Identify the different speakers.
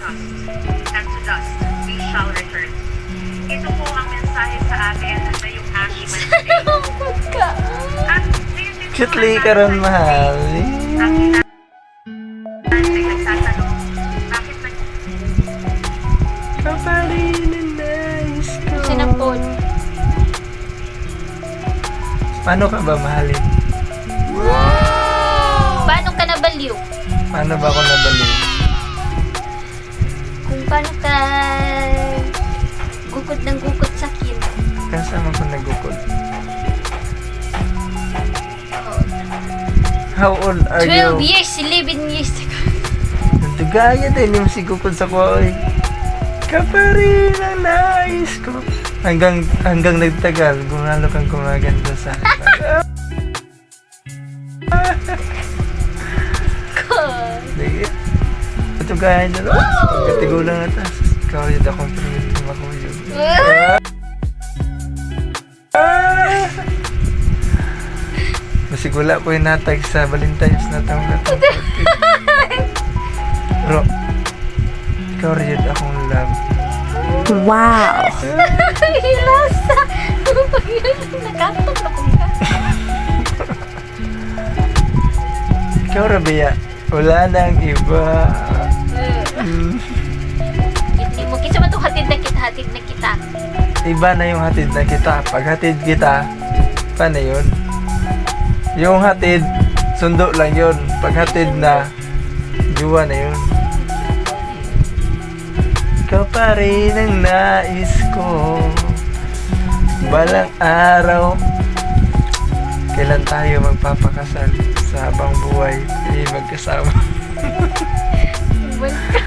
Speaker 1: us, and to dust we shall return. Ito po ang mensahe sa atin na yung Ash Wednesday. At ngayon din
Speaker 2: Cute ka ron, mahal.
Speaker 1: ang ay nagtatanong, bakit
Speaker 2: Kapalinin nice ko.
Speaker 3: Sinampol.
Speaker 2: Paano ka ba mahalin?
Speaker 3: Paano ka nabaliw?
Speaker 2: Paano ba ako nabaliw?
Speaker 3: Kung paano ka gukod ng gukod sa akin.
Speaker 2: Kasama ko nagukod. How old are
Speaker 3: 12
Speaker 2: you?
Speaker 3: years, 11 years ago.
Speaker 2: Nagtugaya din yung sigukod sa kuoy. Ka pa rin ang nais ko. Hanggang nagtagal, gumalo kang gumaganda sa akin. Sige. Nagtugaya na lang. Pagkatigulang na tas. Ikaw yun akong primitive ako yun. Masig wala ko yung natag sa Valentine's na taong natang. Bro, ikaw rin akong love.
Speaker 4: Wow.
Speaker 3: Hilasa. Pag yun, nakatulog ka.
Speaker 2: Ikaw Rabia, wala nang iba.
Speaker 3: Hindi mo. Kisa man itong hatid na kita.
Speaker 2: Iba na yung hatid na kita. Pag hatid kita, paano yun? Yung hatid, sundo lang yun. Pag hatid na, juwa na yun. Ikaw pa rin ang nais ko. Balang araw, kailan tayo magpapakasal sa habang buhay ay magkasama.
Speaker 3: Iwan ka.